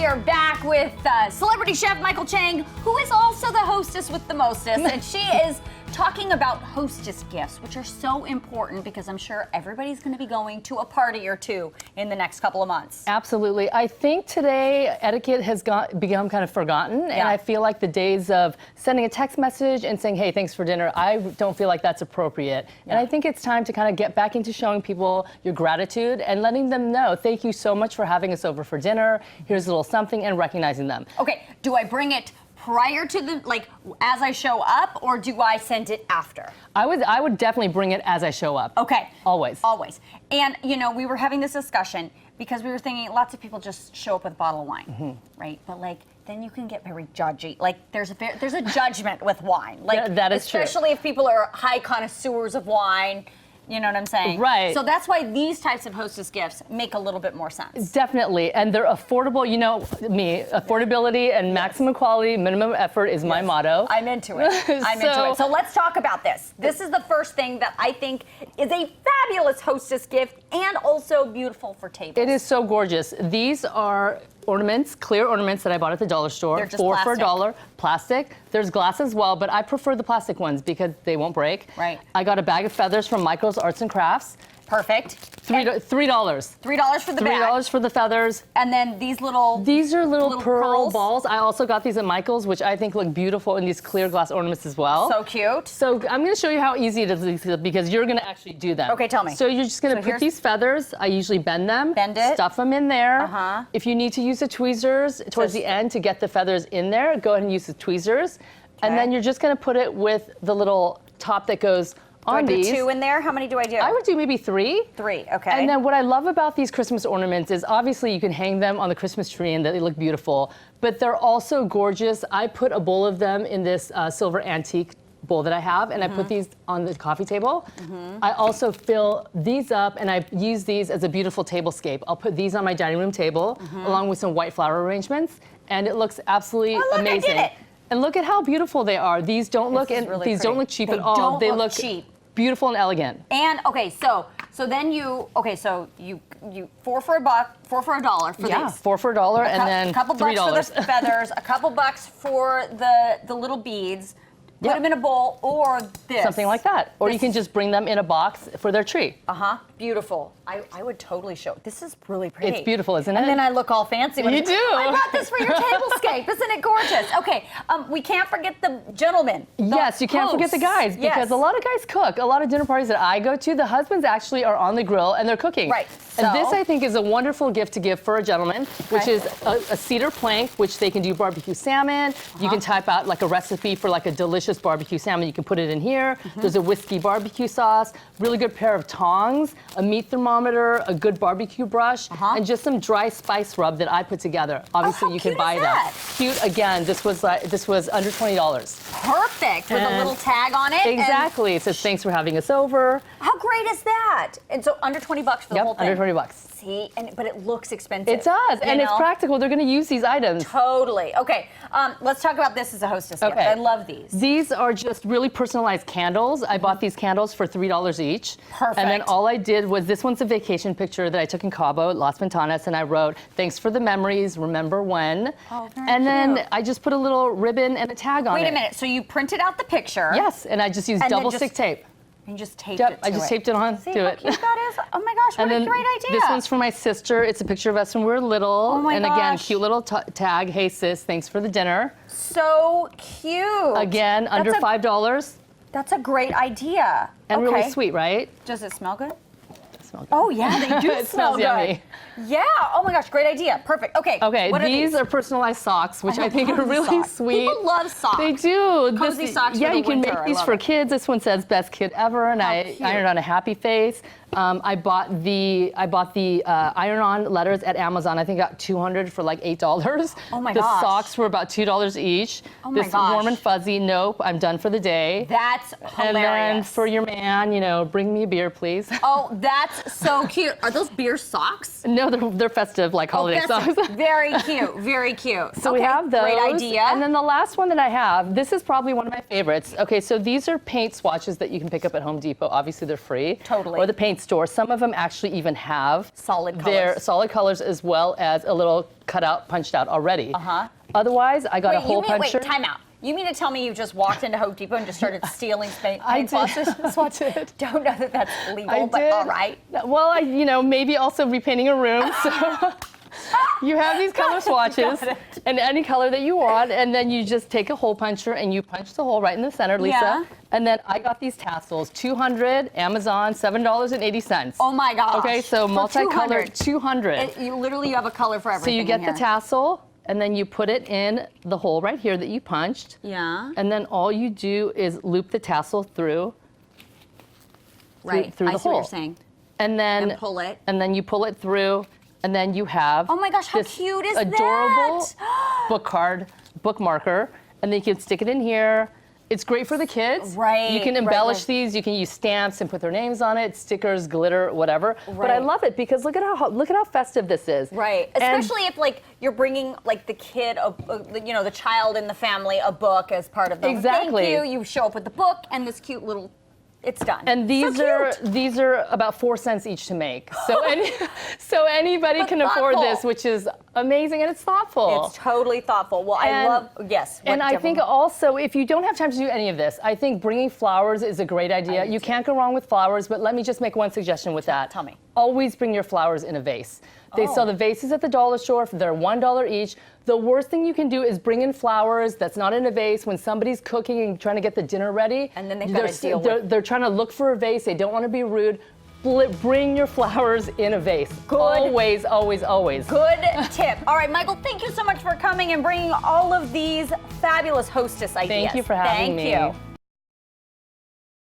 are back with celebrity chef Mychael Chang, who is also the hostess with the mostest, and she is talking about hostess gifts, which are so important because I'm sure everybody's going to be going to a party or two in the next couple of months. Absolutely. I think today etiquette has become kind of forgotten, and I feel like the days of sending a text message and saying, hey, thanks for dinner, I don't feel like that's appropriate. And I think it's time to kind of get back into showing people your gratitude and letting them know, thank you so much for having us over for dinner, here's a little something, and recognizing them. Okay, do I bring it prior to the, like, as I show up, or do I send it after? I would definitely bring it as I show up. Okay. Always. Always. And, you know, we were having this discussion because we were thinking lots of people just show up with a bottle of wine, right? But, like, then you can get very judgy. Like, there's a judgment with wine. Like, that is true. Especially if people are high connoisseurs of wine. You know what I'm saying? Right. So that's why these types of hostess gifts make a little bit more sense. Definitely, and they're affordable. You know me, affordability and maximum quality, minimum effort is my motto. I'm into it. I'm into it. So let's talk about this. This is the first thing that I think is a fabulous hostess gift and also beautiful for tables. It is so gorgeous. These are ornaments, clear ornaments that I bought at the dollar store. They're just for plastic. $1. Plastic. There's glass as well, but I prefer the plastic ones because they won't break. Right. I got a bag of feathers from Michael's Arts and Crafts. Perfect. $3. $3 for the bag. $3 for the feathers. And then these little... These are little pearl pearls. balls. I also got these at Michael's, which I think look beautiful in these clear glass ornaments as well. So cute. So I'm going to show you how easy it is because you're going to actually do them. Okay, tell me. So you're just going to put these feathers. I usually bend them. Bend it. Stuff them in there. Uh-huh. If you need to use the tweezers towards the end to get the feathers in there, go ahead and use the tweezers. Okay. And then you're just going to put it with the little top that goes on these. Do I do 2 in there? How many do I do? I would do maybe 3. 3, okay. And then what I love about these Christmas ornaments is obviously you can hang them on the Christmas tree and they look beautiful, but they're also gorgeous. I put a bowl of them in this silver antique bowl that I have, and I put these on the coffee table. I also fill these up, and I use these as a beautiful tablescape. I'll put these on my dining room table, along with some white flower arrangements, and it looks absolutely amazing. I did it. And look at how beautiful they are. These don't look don't look cheap at all. They look cheap. Beautiful and elegant. And okay, so then you you 4 for $1 for these. Yeah, 4 for $1, and then a couple $3. bucks for the feathers, a couple bucks for the little beads. Put them in a bowl, or this. Something like that. Or you can just bring them in a box for their tree. Beautiful. I would totally show. This is really pretty. It's beautiful, isn't it? And then I look all fancy. You do. I bought this for your tablescape. Isn't it gorgeous? Okay, we can't forget the gentlemen. Yes, you can't forget the guys, because a lot of guys cook. A lot of dinner parties that I go to, the husbands actually are on the grill and they're cooking. Right. And this, I think, is a wonderful gift to give for a gentleman, which is a cedar plank, which they can do barbecue salmon. You can type out like a recipe for like a delicious barbecue salmon. You can put it in here. There's a whiskey barbecue sauce, really good pair of tongs, a meat thermometer, a good barbecue brush, and just some dry spice rub that I put together. Obviously, you can buy that. Cute. Again, this was under $20. Perfect, with a little tag on it. Exactly. It says, thanks for having us over. How great is that? And so under $20 for the whole thing. Under $20. See, but it looks expensive. It does, and it's practical. They're going to use these items. Totally. Okay, let's talk about this as a hostess gift. I love these. These are just really personalized candles. I bought these candles for $3 each. Perfect. And then all I did was, this one's a vacation picture that I took in Cabo, Las Ventanas, and I wrote, thanks for the memories, remember when. Oh, very And then cute. I just put a little ribbon and a tag on it. Wait a minute, so you printed out the picture. Yes, and I just used double stick tape. And just taped it to I just taped it on to it. See how cute that is? Oh my gosh, what a great idea. This one's for my sister. It's a picture of us when we were little. Oh my and again, cute little tag, hey sis, thanks for the dinner. So cute. Again, under $5. That's a great idea. And really sweet, right? Does it smell good? Smell good. Oh yeah, they do It smell smells good. yummy. Yeah. Oh my gosh, great idea. Perfect. Okay. Okay. What These are personalized socks, which I think are really sweet. People love socks. They do. Cozy socks. Yeah, for the you can winter. make these for kids. This one says "Best Kid Ever," and I cute. ironed on a happy face. I bought the iron-on letters at Amazon. I think I got 200 for like $8. Oh my the gosh. The socks were about $2 each. Oh my this gosh. warm and fuzzy. Nope, I'm done for the day. That's hilarious. And then for your man, you know, bring me a beer, please. Oh, that's so cute. Are those beer socks? No, they're festive, like holiday socks. Very cute. Very cute. So we have those. Great idea. And then the last one that I have, this is probably one of my favorites. Okay, so these are paint swatches that you can pick up at Home Depot. Obviously, they're free. Totally. Or the paint store. Some of them actually even have Solid their colors. solid colors as well as a little cutout, punched out already. Otherwise, I got a hole puncher. Wait, time out. You mean to tell me you just walked into Home Depot and just started stealing paint swatches? I did. Don't know that that's legal, but did. all right. Well, maybe also repainting a room. So you have these color swatches and any color that you want, and then you just take a hole puncher and you punch the hole right in the center, Lisa. Yeah. And then I got these tassels, 200, Amazon, $7.80. Oh my gosh. Okay, so For multicolored, 200. You literally have a color for So everything. you get in the here. tassel, and then you put it in the hole right here that you punched. Yeah. And then all you do is loop the tassel through Right. through I the see hole. what you're saying. And then And pull it. And then you pull it through, and then you have Oh my gosh, how this cute is adorable that? book card, book marker, and then you can stick it in here. It's great for the kids. Right, You can right, embellish right. these. You can use stamps and put their names on it, stickers, glitter, whatever. But I Right. love it because look at how festive this is. Right. And- Especially if like you're bringing like the kid, the child in the family, a book as part of the Exactly. thank you. You show up with the book and this cute little. It's done. And So cute. these are about 4 cents each to make. So anybody But can afford thoughtful. this, which is amazing, and it's thoughtful. It's totally thoughtful. Well, I And- love yes. And I think also, if you don't have time to do any of this, I think bringing flowers is a great idea. You can't go wrong with flowers, but let me just make one suggestion with that. Tell me. Always bring your flowers in a vase. They sell the vases at the dollar store. They're $1 each. The worst thing you can do is bring in flowers that's not in a vase when somebody's cooking and trying to get the dinner ready. And then they've got to deal they're, with. they're trying to look for a vase. They don't want to be rude. Bring your flowers in a vase. Good. Always, always, always. Good tip. All right, Michael, thank you so much for coming and bringing all of these fabulous Hostess ideas. Thank you for having me. Thank you.